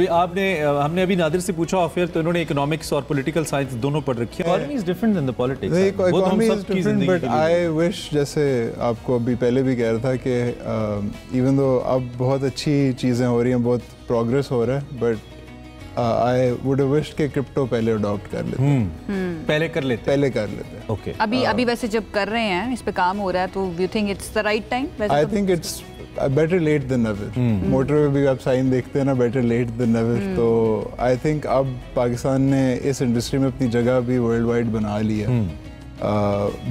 आपने हमने अभी नादिर से पूछा ऑफियर तो इन्होंने इकोनॉमिक्स और पॉलिटिकल साइंस दोनों पढ़ रखी है। Economy is different than the politics. Economy is different but I wish, जैसे आपको अभी पहले भी कह रहा था कि इवन दो अब बहुत अच्छी चीज़ें हो रही हैं, बहुत प्रोग्रेस हो रहा है, but I would have wished कि क्रिप्टो पहले अडॉप्ट कर लेते। पहले कर लेते। ओके। अभी वैसे जब कर रहे हैं, इस पे काम हो रहा है, तो you think it's the right time? I think it's better late than never. Motorway भी आप साइन देखते हैं ना, बेटर लेट देन नेवर। तो आई थिंक अब पाकिस्तान ने इस इंडस्ट्री में अपनी जगह भी वर्ल्ड वाइड बना ली है।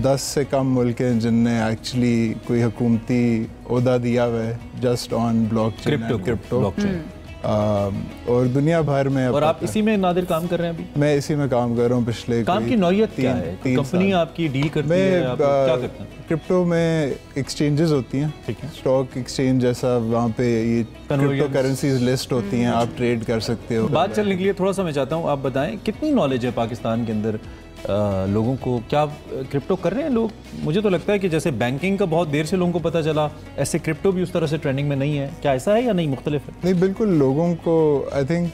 10 से कम मुल्क हैं जिनने एक्चुअली कोई हुकूमती ओहदा दिया हुआ है जस्ट ऑन ब्लॉकचेन, क्रिप्टो। और दुनिया भर में। और आप इसी में नादिर काम कर रहे हैं अभी? मैं इसी में काम कर रहा हूँ पिछले। काम की नौयत क्या है? कंपनी आपकी डील करती है, आप क्या करते हैं? क्रिप्टो में एक्सचेंजेस होती हैं, स्टॉक एक्सचेंज जैसा, वहाँ पे ये क्रिप्टो करेंसीज लिस्ट होती हैं, आप ट्रेड कर सकते हो। बात चलने के लिए थोड़ा सा मैं चाहता हूँ आप बताएं कितनी नॉलेज है पाकिस्तान के अंदर लोगों को, क्या क्रिप्टो कर रहे हैं लोग? मुझे तो लगता है कि जैसे बैंकिंग का बहुत देर से लोगों को पता चला, ऐसे क्रिप्टो भी उस तरह से ट्रेंडिंग में नहीं है। क्या ऐसा है या नहीं, मुख्तलिफ है? नहीं, बिल्कुल लोगों को आई थिंक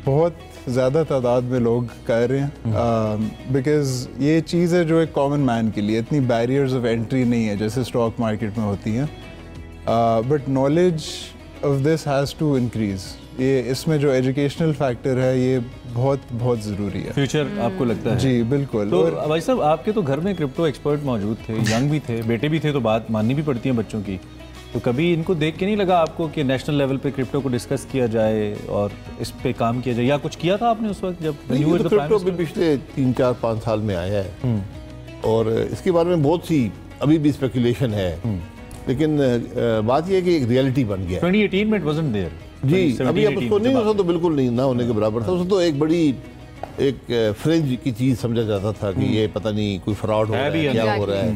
बहुत ज़्यादा तादाद में लोग कर रहे हैं, बिकॉज ये चीज़ है जो एक कॉमन मैन के लिए, इतनी बैरियर्स ऑफ एंट्री नहीं है जैसे स्टॉक मार्केट में होती हैं। But knowledge of this has to increase. ये इसमें जो एजुकेशनल फैक्टर है ये बहुत ज़रूरी है। फ्यूचर आपको लगता है? जी बिल्कुल। तो भाई साहब, आपके तो घर में क्रिप्टो एक्सपर्ट मौजूद थे, यंग भी थे, बेटे भी थे, तो बात माननी भी पड़ती है बच्चों की। तो कभी इनको देख के नहीं लगा आपको कि नेशनल लेवल पे क्रिप्टो को डिस्कस किया जाए और इस पे काम किया जाए, या कुछ किया था आपने उस वक्त जब क्रिप्टो भी पिछले 3-4-5 साल में आया है और इसके बारे में बहुत सी अभी भी स्पेकुलेशन है, लेकिन बात यह है कि एक रियलिटी बन गया। 2018 में इट वाजंट देयर जी, अभी अब उसको नहीं, उसको तो बिल्कुल नहीं ना होने के बराबर था। उसको तो एक बड़ी एक फ्रिंज की चीज़ समझा जाता था कि ये पता नहीं कोई फ्रॉड हो रहा है, क्या हो रहा है।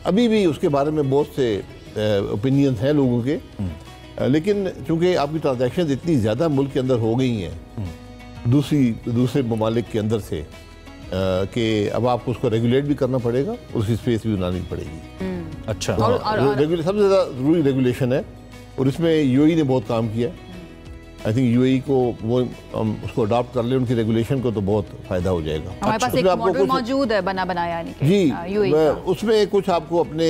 अभी भी उसके बारे में बहुत से ओपिनियंस हैं लोगों के, लेकिन चूंकि आपकी ट्रांजैक्शन इतनी ज़्यादा मुल्क के अंदर हो गई हैं दूसरे ममालिक के अंदर से कि अब आपको उसको रेगुलेट भी करना पड़ेगा और उसकी स्पेस भी बनानी पड़ेगी। अच्छा। सबसे ज़्यादा ज़रूरी रेगुलेशन है और इसमें यूएई ने बहुत काम किया। आई थिंक यूएई को वो उसको अडॉप्ट कर ले, उनकी रेगुलेशन को, तो बहुत फायदा हो जाएगा। हमारे पास एक मॉडल मौजूद है बनाया जी, उसमें कुछ आपको अपने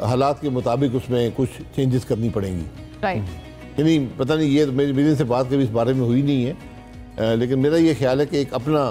हालात के मुताबिक उसमें कुछ चेंजेस करनी पड़ेंगी। राइट। यानी पता नहीं, ये मेरे से बात कभी इस बारे में हुई नहीं है, लेकिन मेरा ये ख्याल है कि एक अपना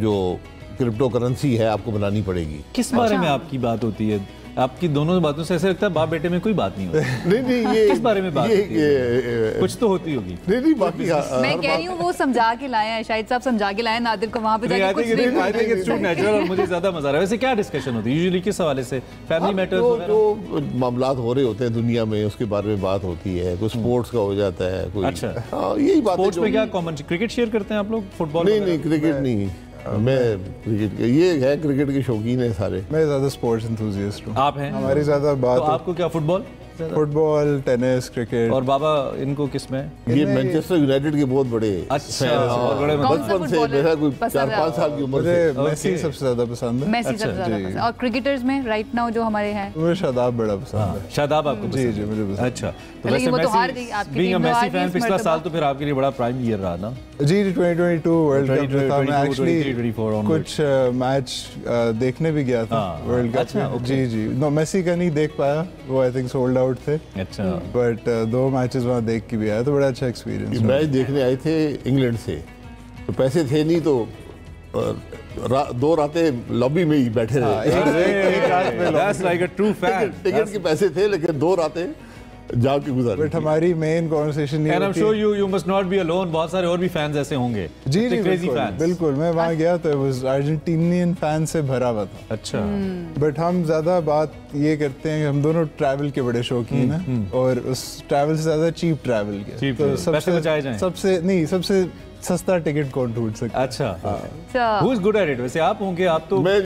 जो क्रिप्टो करेंसी है आपको बनानी पड़ेगी। किस बारे में आपकी बात होती है? आपकी दोनों बातों से ऐसा लगता है बाप बेटे में कोई बात नहीं होती। नहीं, ये किस बारे में बात होती है? कुछ तो होती होगी। नहीं, बाकी मैं कह रही हूँ वो समझा के लाए हैं, शाहिद साहब समझा के लाए हैं नादिर को वहाँ पे जाके कुछ नहीं। I think it's too natural और मुझे ज्यादा मजा आ रहा है। वैसे क्या डिस्कशन होती है यूजुअली, किस हवाले से? फैमिली मैटर्स वगैरह जो मामलात हो रहे होते हैं दुनिया में, उसके बारे में बात होती है। कोई स्पोर्ट्स का हो जाता है, कोई। अच्छा, यही बात। स्पोर्ट्स में क्या कॉमन? क्रिकेट शेयर करते हैं आप लोग? फुटबॉल? नहीं, क्रिकेट नहीं। मैं क्रिकेट के, ये है क्रिकेट के शौकीन है सारे। मैं ज़्यादा स्पोर्ट्स एंथुसियास्ट हूँ। आप हैं? हमारी ज़्यादा बात। तो आपको क्या फुटबॉल, टेनिस, क्रिकेट। और बाबा इनको किस में? ये मैनचेस्टर यूनाइटेड के बहुत बड़े। अच्छा, बचपन से मेरा कोई 4-5 साल की उम्र से मेसी सबसे ज़्यादा पसंद है। मेसी सबसे ज़्यादा पसंद है। और क्रिकेटर्स में राइट नाउ जो हमारे हैं, मुझे शादाब बड़ा पसंद है। शादाब आपको? जी मुझे पसंद। अच्छा, तो वैसे मेसी फैन पिछला साल तो फिर आपके लिए बड़ा प्राइम ईयर रहा ना? जी, 2022 वर्ल्ड कप में था। मैं एक्चुअली कुछ मैच देखने भी गया था वर्ल्ड कप में। जी, नो मेसी का नहीं देख पाया, वो आई थिंक सोल्ड आउट थे। अच्छा। बट 2 मैचेस वहाँ देख के भी आया, तो बड़ा अच्छा एक्सपीरियंस। मैच देखने आए थे इंग्लैंड से, तो पैसे थे नहीं, तो 2 रातें लॉबी में ही बैठे रहे। टिकट के पैसे थे, लेकिन 2 रातें जाके गुजारी। बट हमारी मेन कॉन्वर्सेशन नहीं होती। And I'm sure you must not be alone, बहुत सारे और भी फैंस ऐसे होंगे। जी, बिल्कुल। मैं वहाँ गया तो अर्जेंटीनियन फैन से भरा हुआ था। अच्छा। बट हम ज़्यादा बात ये करते हैं कि हम दोनों ट्रैवल के बड़े शौकीन हैं, और उस ट्रैवल से ज़्यादा चीप ट्रैवल के। तो सबसे सस्ता टिकट कौन ढूंढ सकता है? अच्छा। Who is good at it? वैसे आप होंगे, आप तो